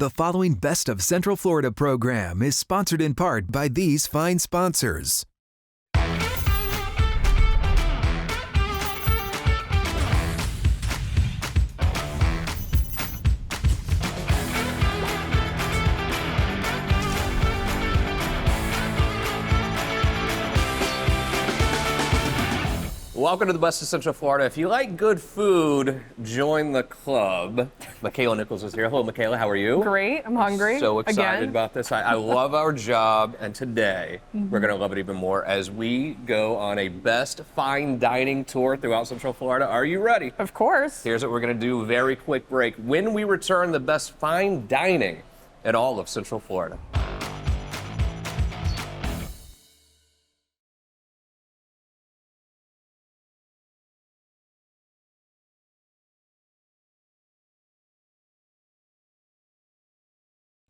The following Best of Central Florida program is sponsored in part by these fine sponsors. Welcome to the Best of Central Florida. If you like good food, join the club. Makaila Nichols is here. Hello, Makaila. How are you? Great. I'm hungry. So excited again. about this. I love our job, and today we're going to love it even more as we go on a best fine dining tour throughout Central Florida. Are you ready? Of course. Here's what we're going to do. Very quick break. When we return, the best fine dining in all of Central Florida.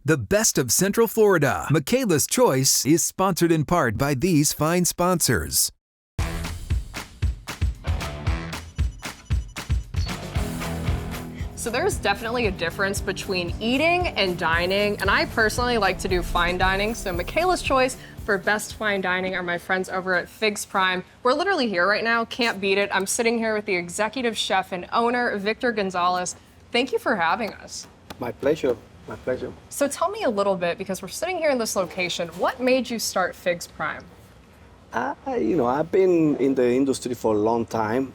The Best of Central Florida, Makaila's Choice, is sponsored in part by these fine sponsors. So there's definitely a difference between eating and dining, and I personally like to do fine dining. So Makaila's Choice for best fine dining are my friends over at Figs Prime. We're literally here right now, can't beat it. I'm sitting here with the executive chef and owner, Victor Gonzalez. Thank you for having us. My pleasure. My pleasure. So tell me a little bit, because we're sitting here in this location, what made you start Figs Prime? I've been in the industry for a long time,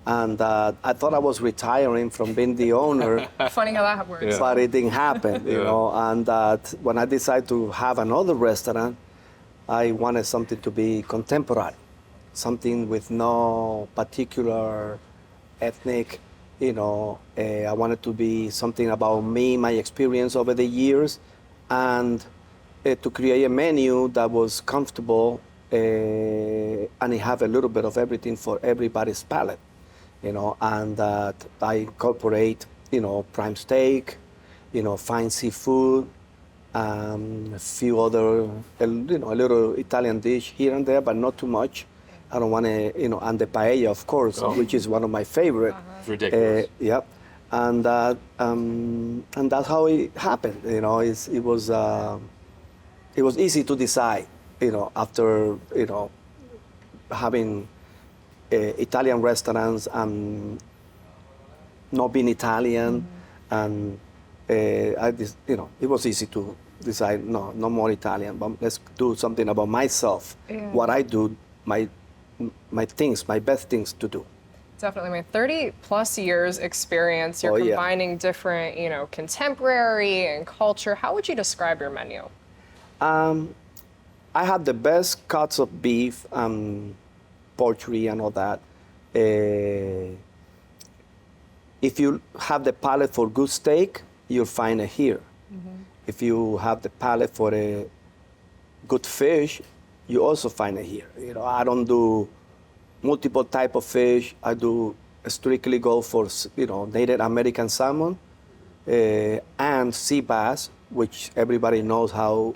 and I thought I was retiring from being the owner. Funny how that works. But it didn't happen, you know. And when I decided to have another restaurant, I wanted something to be contemporary, something with no particular ethnic. I wanted to be something about me, my experience over the years, and to create a menu that was comfortable and it have a little bit of everything for everybody's palate, and that I incorporate, prime steak, fine seafood, a few other, a little Italian dish here and there, but not too much. I don't want to, and the paella, of course, which is one of my favorite. It's ridiculous. Yep, and that's how it happened. It was easy to decide. After having Italian restaurants and not being Italian, and it was easy to decide no more Italian, but let's do something about myself. Yeah. What I do, my best things to do. Definitely. I mean, 30 plus years experience. You're combining different, contemporary and culture. How would you describe your menu? I have the best cuts of beef, poultry and all that. If you have the palate for good steak, you'll find it here. Mm-hmm. If you have the palate for a good fish, you also find it here. I don't do multiple type of fish. I do strictly go for, Native American salmon and sea bass, which everybody knows how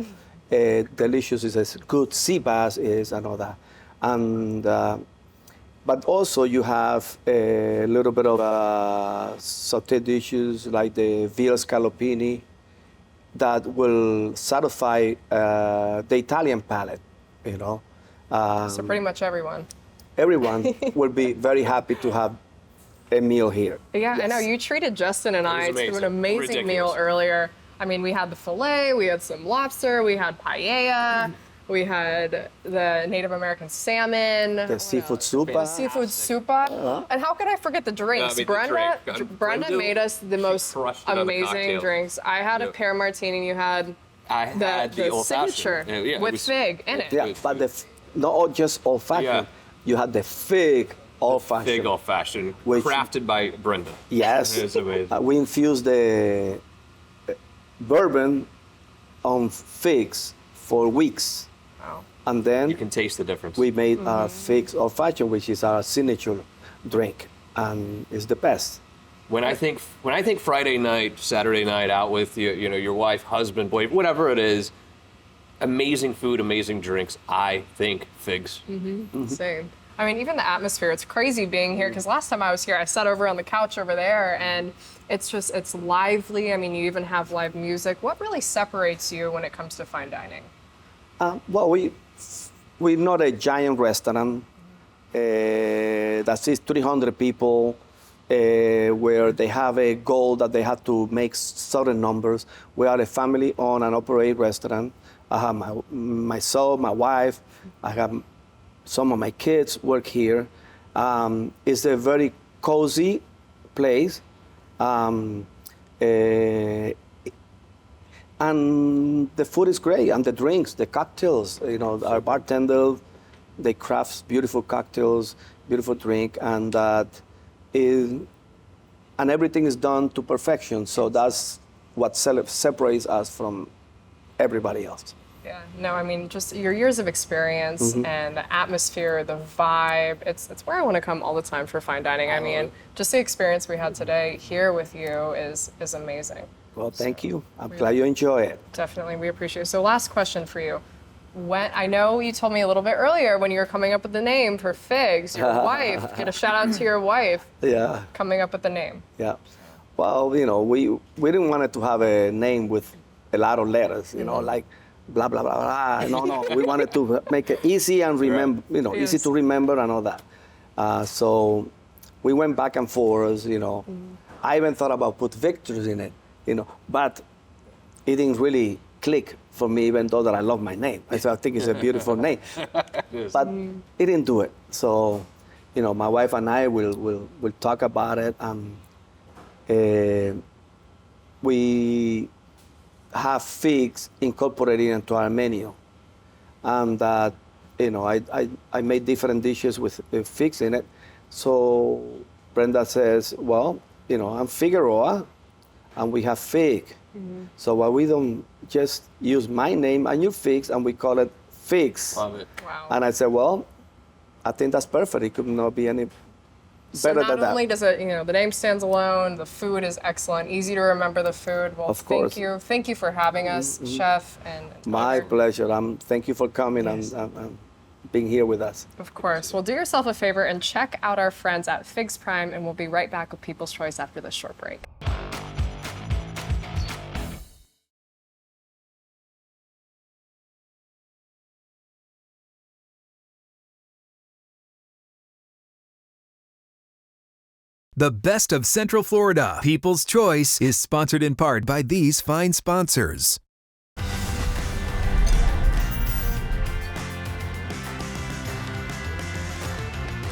delicious is a good sea bass is and all that. And but also you have a little bit of sauté dishes like the veal scallopini that will satisfy the Italian palate. So pretty much everyone. Everyone will be very happy to have a meal here. Yeah, Yes. I know. You treated Justin and I to an amazing Ridiculous. meal earlier. I mean, we had the filet, we had some lobster, we had paella, we had the Native American salmon. The seafood soup. Seafood soupa. And how could I forget the drinks? Brenda made us the most crushed it on the amazing cocktail. drinks. I had a pear martini, you had I had the old signature fashioned. Yeah, with fig in it. Yeah, but not just old fashioned. Yeah. You had the fig old fashioned. Big old fashioned, Which- crafted by Brenda. Yes. It's amazing. We infused the bourbon on figs for weeks. Wow. And then You can taste the difference. we made figs old fashioned, which is our signature drink, and it's the best. When I think Friday night, Saturday night out with your wife, husband, boy, whatever it is, amazing food, amazing drinks, I think figs. Same. I mean, even the atmosphere, it's crazy being here, because last time I was here, I sat over on the couch over there, and it's lively. I mean, you even have live music. What really separates you when it comes to fine dining? Well, we're not a giant restaurant that seats 300 people, where they have a goal that they have to make certain numbers. We are a family-owned and operated restaurant. I have myself, my wife, I have some of my kids work here. It's a very cozy place. And the food is great, and the drinks, the cocktails. You know, our bartender, they craft beautiful cocktails, beautiful drink, and and everything is done to perfection. So that's what separates us from everybody else. Yeah, no, I mean, just your years of experience and the atmosphere, the vibe, it's where I want to come all the time for fine dining. I mean, just the experience we had today here with you is amazing. Well, thank you. I'm glad you enjoy it. Definitely, we appreciate it. So last question for you. I know you told me a little bit earlier when you were coming up with the name for Figs, your wife, get a shout out to your wife. Yeah. Coming up with the name. Yeah. Well, you know, we didn't want it to have a name with a lot of letters, you know, like blah, blah, blah, blah. No. We wanted to make it easy and remember, you know, easy to remember and all that. So we went back and forth, you know. I even thought about put Victors in it, you know, but it didn't really click for me, even though that I love my name. So I think it's a beautiful name. But it didn't do it. So, you know, my wife and I will talk about it. We have figs incorporated into our menu. And that, you know, I made different dishes with figs in it. So Brenda says, well, you know, I'm Figueroa, and we have fig. So why we don't just use my name and your figs, and we call it Figs. Love it. Wow. And I said, well, I think that's perfect. It could not be any So better than not that. only does it, you know, the name stands alone, the food is excellent, easy to remember the food. Well, Of course. Thank you for having us, Chef. And My pleasure. Thank you for coming and being here with us. Of course. Well, do yourself a favor and check out our friends at Figs Prime, and we'll be right back with People's Choice after this short break. The Best of Central Florida, People's Choice, is sponsored in part by these fine sponsors.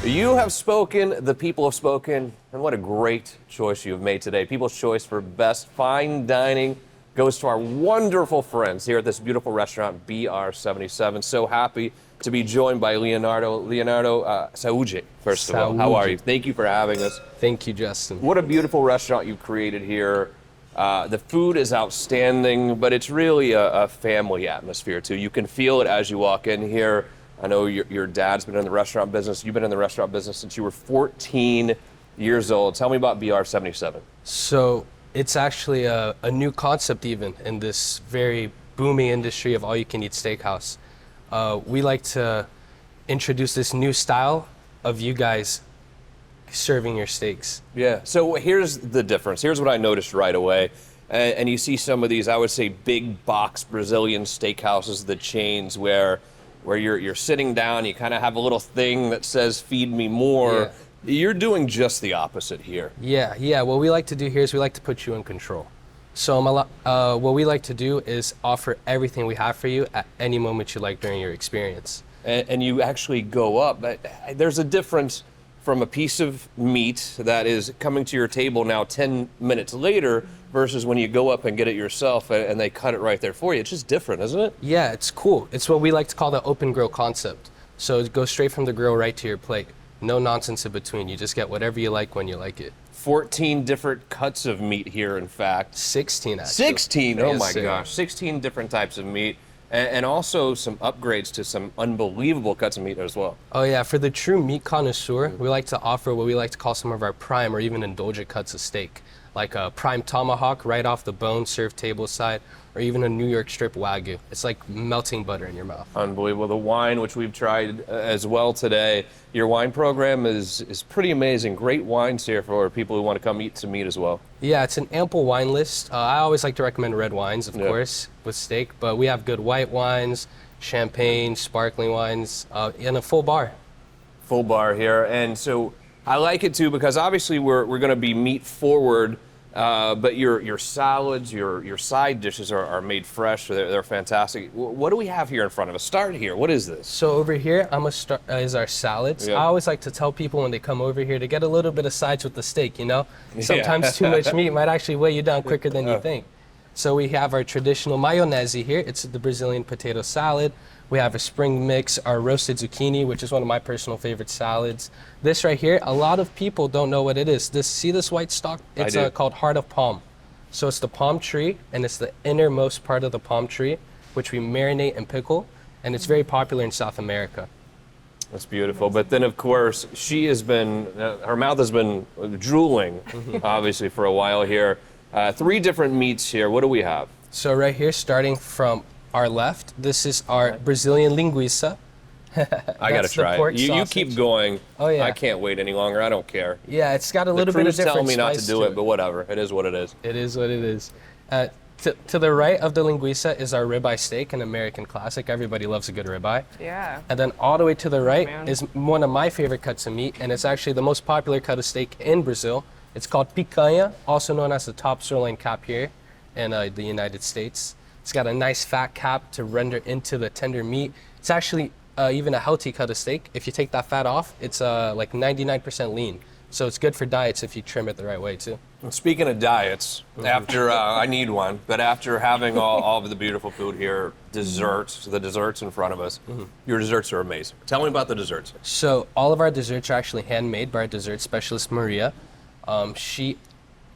You have spoken, the people have spoken, and what a great choice you have made today. People's Choice for Best Fine Dining goes to our wonderful friends here at this beautiful restaurant, BR77. So happy to be joined by Leonardo Sauge, first of all. How are you? Thank you for having us. Thank you, Justin. What a beautiful restaurant you've created here. The food is outstanding, but it's really a family atmosphere, too. You can feel it as you walk in here. I know your dad's been in the restaurant business. You've been in the restaurant business since you were 14 years old. Tell me about BR77. So it's actually a new concept even in this very booming industry of all-you-can-eat steakhouse. We like to introduce this new style of you guys serving your steaks. Yeah, so here's the difference. Here's what I noticed right away. And you see some of these, I would say, big box Brazilian steakhouses, the chains where you're sitting down, you kind of have a little thing that says, feed me more. Yeah. You're doing just the opposite here. Yeah. What we like to do here is we like to put you in control. So what we like to do is offer everything we have for you at any moment you like during your experience. And you actually go up. There's a difference from a piece of meat that is coming to your table now 10 minutes later versus when you go up and get it yourself and they cut it right there for you. It's just different, isn't it? Yeah, it's cool. It's what we like to call the open grill concept. So it goes straight from the grill right to your plate. No nonsense in between. You just get whatever you like when you like it. 14 different cuts of meat here, in fact. 16, actually. 16? Oh my Yes, gosh. 16 different types of meat. And also some upgrades to some unbelievable cuts of meat as well. Oh yeah, for the true meat connoisseur, we like to offer what we like to call some of our prime or even indulgent cuts of steak. like a prime tomahawk right off the bone, served tableside, or even a New York strip Wagyu. It's like melting butter in your mouth. Unbelievable. The wine, which we've tried as well today. Your wine program is pretty amazing. Great wines here for people who want to come eat some meat as well. Yeah, it's an ample wine list. I always like to recommend red wines, of course, with steak, but we have good white wines, champagne, sparkling wines, and a full bar. Full bar here. And so I like it too because obviously we're going to be meat forward, but your salads, your side dishes are made fresh. They're fantastic. What do we have here in front of us? Start here. What is this? So over here, is our salads. Yeah. I always like to tell people when they come over here to get a little bit of sides with the steak, you know? Sometimes too much meat might actually weigh you down quicker than you think. So we have our traditional mayonnaise here. It's the Brazilian potato salad. We have a spring mix, our roasted zucchini, which is one of my personal favorite salads. This right here, a lot of people don't know what it is. See this white stalk? It's called heart of palm. So it's the palm tree, and it's the innermost part of the palm tree, which we marinate and pickle, and it's very popular in South America. That's beautiful. But then, of course, her mouth has been drooling, obviously, for a while here. 3 different meats here. What do we have? So right here, starting from our left, this is our Brazilian linguiça. I got to try it. You keep going. Oh, yeah. I can't wait any longer. I don't care. Yeah, it's got a little bit of different telling me not to spice do it, but whatever. It is what it is. It is what it is. To the right of the linguiça is our ribeye steak, an American classic. Everybody loves a good ribeye. Yeah. And then all the way to the right man. is one of my favorite cuts of meat, and it's actually the most popular cut of steak in Brazil. It's called picanha, also known as the top sirloin cap here in the United States. It's got a nice fat cap to render into the tender meat. It's actually even a healthy cut of steak. If you take that fat off, it's like 99% lean. So it's good for diets if you trim it the right way too. Speaking of diets, after I need one, but after having all of the beautiful food here, the desserts in front of us, your desserts are amazing. Tell me about the desserts. So all of our desserts are actually handmade by our dessert specialist, Maria. She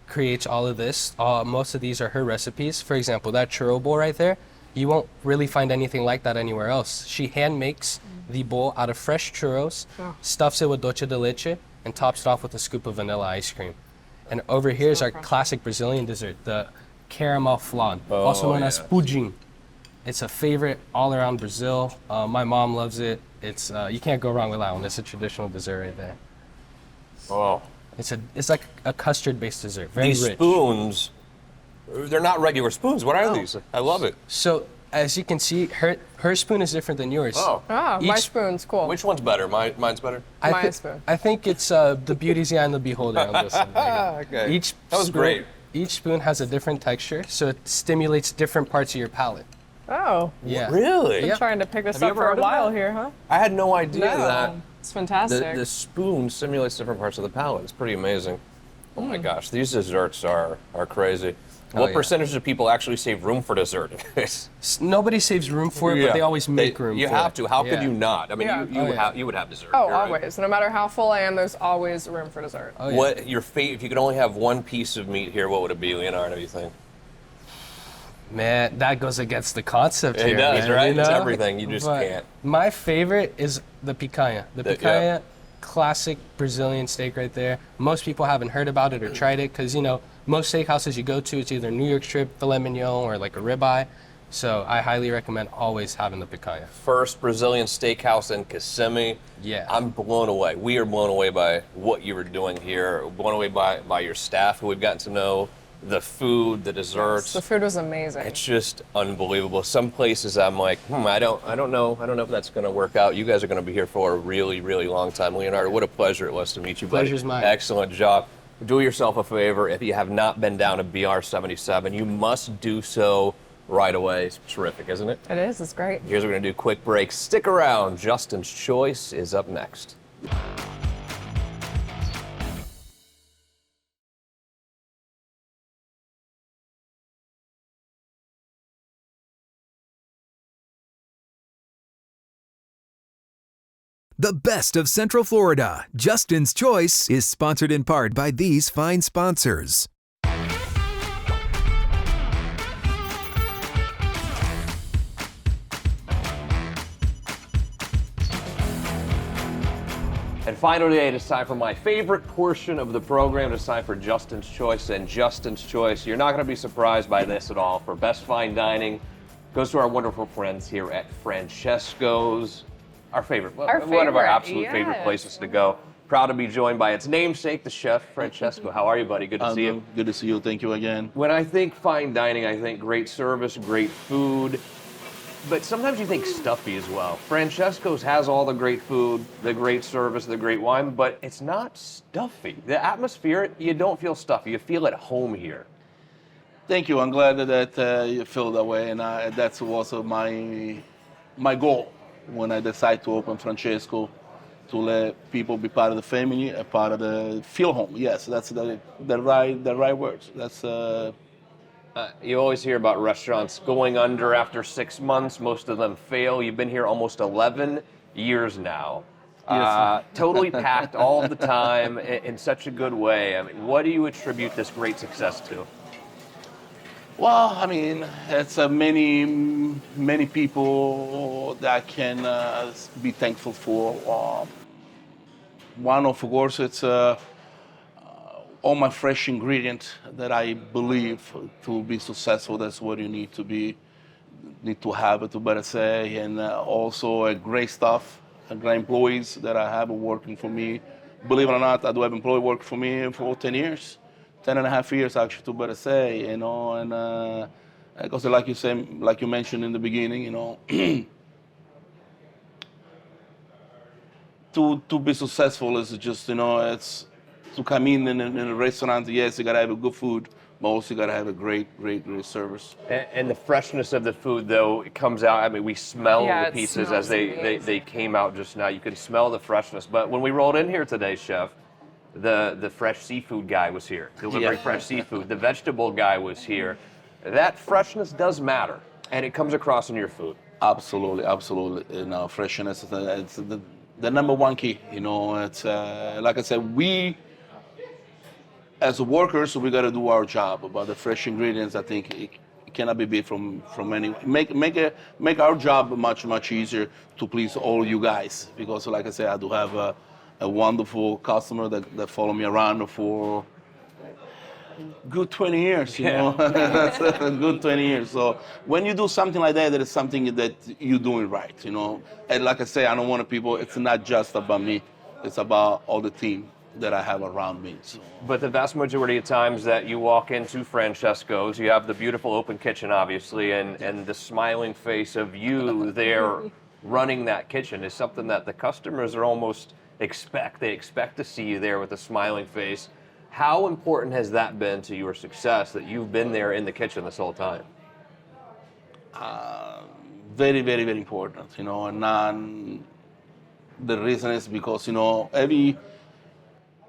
creates all of this. Most of these are her recipes. For example, that churro bowl right there, you won't really find anything like that anywhere else. She hand makes the bowl out of fresh churros, stuffs it with dulce de leche, and tops it off with a scoop of vanilla ice cream. And over here is our classic Brazilian dessert, the caramel flan, also known as pudim. It's a favorite all around Brazil. My mom loves it. It's you can't go wrong with that one. It's a traditional dessert right there. Oh. It's like a custard-based dessert, very These rich. spoons, they're not regular spoons. What are these? I love it. So as you can see, her spoon is different than yours. Oh. Oh, my spoon's cool. Which one's better? Mine's better? My spoon. I think it's the beauty's the eye in the beholder on this one. Okay. That was great. Each spoon has a different texture, so it stimulates different parts of your palate. Oh. Yeah. Really? Been trying to pick this Have you up ever for heard a of while that? here, huh? I had no idea that It's fantastic. the spoon simulates different parts of the palate. It's pretty amazing. Oh my gosh, these desserts are crazy. What yeah. percentage of people actually save room for dessert? Nobody saves room for it, but they always make room You for have it. to. How could Yeah. you not? I mean, Yeah. you would have dessert. Oh, You're right. always. No matter how full I am, there's always room for dessert. Oh, yeah. What your if you could only have one piece of meat here, what would it be, Leonardo? You think? Man, that goes against the concept It here. does, man, right? you know? It's everything. You just But can't. My favorite is the picanha. The Yeah. picanha, classic Brazilian steak right there. Most people haven't heard about it or tried it because, you know, most steakhouses you go to, it's either New York strip, filet mignon, or like a ribeye. So I highly recommend always having the picanha. First Brazilian steakhouse in Kissimmee. Yeah. I'm blown away. We are blown away by what you were doing here. Blown away by your staff, who we've gotten to know, the food, the desserts. The food was amazing. It's just unbelievable. Some places I'm like, I don't know if that's going to work out. You guys are going to be here for a really, really long time. Leonardo, what a pleasure it was to meet you, buddy. Pleasure's mine. Excellent job. Do yourself a favor. If you have not been down to BR77, you must do so right away. It's terrific, isn't it? It is. It's great. Here's what we're going to do. Quick break. Stick around. Justin's Choice is up next. The best of Central Florida, Justin's Choice, is sponsored in part by these fine sponsors. And finally, it is time for my favorite portion of the program. It's time for Justin's Choice. And Justin's Choice, you're not going to be surprised by this at all. For best fine dining, goes to our wonderful friends here at Francesco's. Our favorite, one of our absolute favorite places to go. Proud to be joined by its namesake, the chef, Francesco. How are you, buddy? Good to see you. Good to see you. Thank you again. When I think fine dining, I think great service, great food. But sometimes you think stuffy as well. Francesco's has all the great food, the great service, the great wine, but it's not stuffy. The atmosphere, you don't feel stuffy. You feel at home here. Thank you. I'm glad that you feel that way, and that's also my goal when I decide to open Francesco, to let people be part of the family, a part of the feel home. Yes, that's the right words. That's. You always hear about restaurants going under after 6 months. Most of them fail. You've been here almost 11 years now. Yes. Totally packed all the time in such a good way. I mean, what do you attribute this great success to? Well, I mean, it's many people that can be thankful for. One, of course, it's all my fresh ingredient that I believe to be successful. That's what you need to have to better say, and also a great staff, great employees that I have working for me. Believe it or not, I do have employee work for me for 10 years. 10 and a half years actually, to better say, and because like you mentioned in the beginning, to be successful is just, it's to come in a restaurant. Yes, you gotta have a good food, but also you gotta have a great service. And the freshness of the food, though, it comes out. I mean, we smell the pieces as they came out just now. You can smell the freshness. But when we rolled in here today, Chef, the fresh seafood guy was here, delivering fresh seafood. The vegetable guy was here. That freshness does matter, and it comes across in your food. Absolutely. Freshness is it's the number one key. It's like I said, we as workers, we got to do our job. But the fresh ingredients, I think, it cannot be beat from any. Make our job much easier to please all you guys. Because, like I said, I do have a wonderful customer that follow me around for good 20 years, That's a good 20 years. So when you do something like that, that is something that you're doing right, And like I say, I don't want people, it's not just about me, it's about all the team that I have around me. So. But the vast majority of times that you walk into Francesco's, you have the beautiful open kitchen, obviously, and the smiling face of you there running that kitchen is something that the customers are almost expect. They expect to see you there with a smiling face. How important has that been to your success that you've been there in the kitchen this whole time? Very, very, very important, and the reason is because,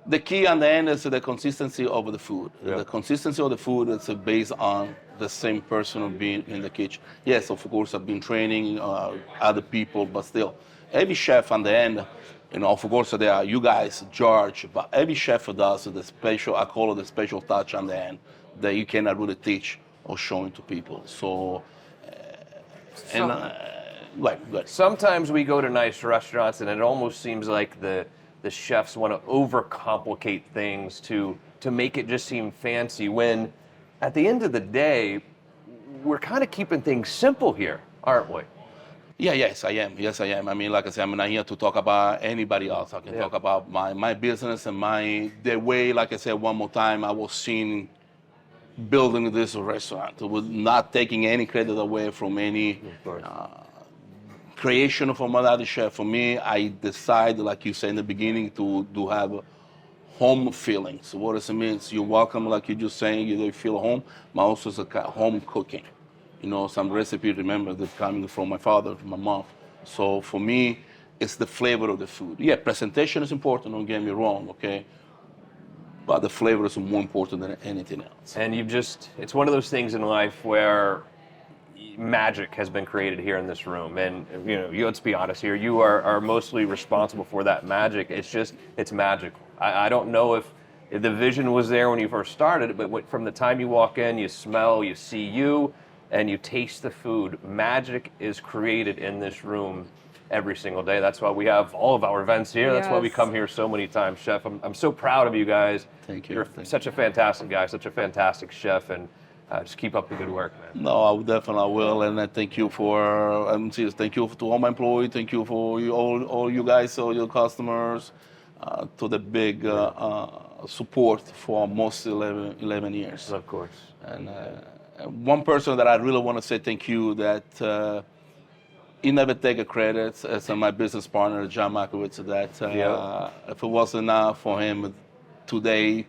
the key on the end is the consistency of the food. Yeah. The consistency of the food is based on the same person being in the kitchen. Yes, of course, I've been training other people, but still, every chef on the end, of course, there are you guys, George, but every chef does the special, I call it the special touch on the end that you cannot really teach or show to people. So, sometimes we go to nice restaurants and it almost seems like the chefs want to overcomplicate things to make it just seem fancy, when at the end of the day, we're kind of keeping things simple here, aren't we? Yeah, yes, I am. Yes, I am. I mean, like I said, I'm not here to talk about anybody else. I can talk about my business and the way, like I said, one more time, I was seen building this restaurant. It was not taking any credit away from any creation from another chef. For me, I decided, like you said in the beginning, to have home feelings. What does it mean? You're welcome, like you're just saying, you feel home, but also it's a home cooking. Some recipe, remember, that's coming from my father, my mom. So for me, it's the flavor of the food. Yeah, presentation is important, don't get me wrong, okay? But the flavor is more important than anything else. And it's one of those things in life where magic has been created here in this room. And, let's be honest here, you are mostly responsible for that magic. It's magical. I don't know if the vision was there when you first started, but from the time you walk in, you smell, you see you, and you taste the food. Magic is created in this room. every single day. That's why we have all of our events here. That's why we Yes. come here so many times, Chef. I'm so proud of you guys. Thank you. You're Thank such a fantastic guy, such a fantastic chef, and just keep up the good work, man. No, I definitely will, and I thank you for. I'm serious. Thank you to all my employees. Thank you for all you guys, all your customers, to the big support for almost 11 years. Of course. And one person that I really want to say thank you that he never take a credit as my business partner, John Makowitz, that if it wasn't enough for him today,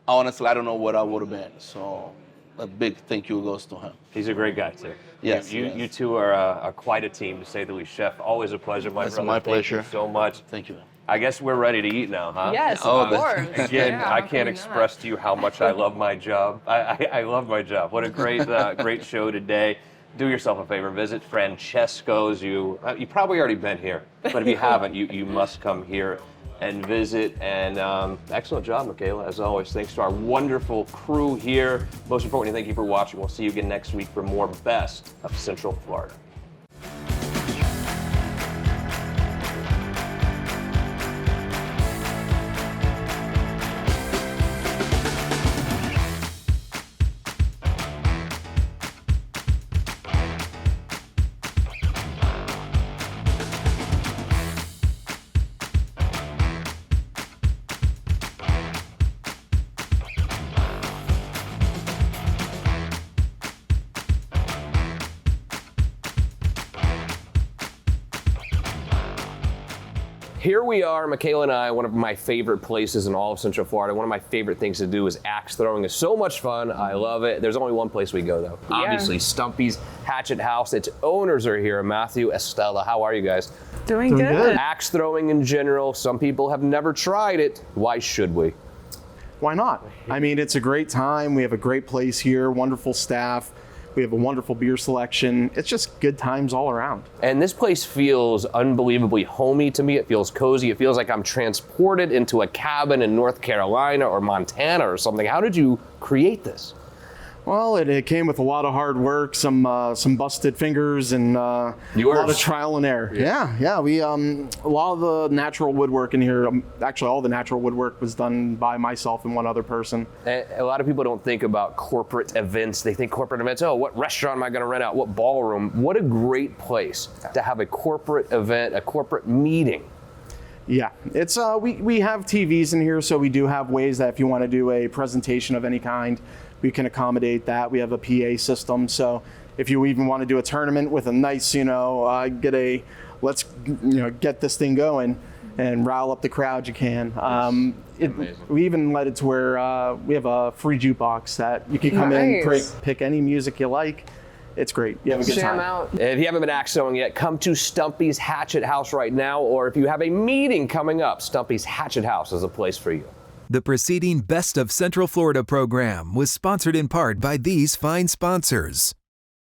honestly, I don't know what I would have been. So a big thank you goes to him. He's a great guy, too. Yes, You yes. two are quite a team, to say the least. Chef, always a pleasure, my It's brother. my Thank pleasure. you so much. Thank you. I guess we're ready to eat now, huh? Yes, Oh, of that's- course. Again, Yeah, I how can't could we express to you how much I love my job. I love my job. What a great great show today. Do yourself a favor, visit Francesco's. You probably already been here, but if you haven't, you must come here and visit. And excellent job, Makaila, as always. Thanks to our wonderful crew here. Most importantly, thank you for watching. We'll see you again next week for more Best of Central Florida. Here we are, Makaila and I, one of my favorite places in all of Central Florida. One of my favorite things to do is axe throwing. It's so much fun. I love it. There's only one place we go, though. Yeah. Obviously, Stumpy's Hatchet House. Its owners are here, Matthew, Estella. How are you guys? Doing good. Axe throwing in general, some people have never tried it. Why should we? Why not? I mean, it's a great time. We have a great place here, wonderful staff. We have a wonderful beer selection. It's just good times all around. And this place feels unbelievably homey to me. It feels cozy. It feels like I'm transported into a cabin in North Carolina or Montana or something. How did you create this? Well, it came with a lot of hard work, some busted fingers, and a lot of trial and error. Yeah. We a lot of the natural woodwork in here. Actually, all the natural woodwork was done by myself and one other person. A lot of people don't think about corporate events. They think corporate events, oh, what restaurant am I going to rent out? What ballroom? What a great place to have a corporate event, a corporate meeting. Yeah, it's we have TVs in here, so we do have ways that if you want to do a presentation of any kind, we can accommodate that. We have a PA system, so if you even want to do a tournament with a nice, let's get this thing going and rile up the crowd, you can. We even let it to where we have a free jukebox that you can come in, pick any music you like. It's great. You have a good Jam time. out. If you haven't been axe throwing yet, come to Stumpy's Hatchet House right now, or if you have a meeting coming up, Stumpy's Hatchet House is a place for you. The preceding Best of Central Florida program was sponsored in part by these fine sponsors.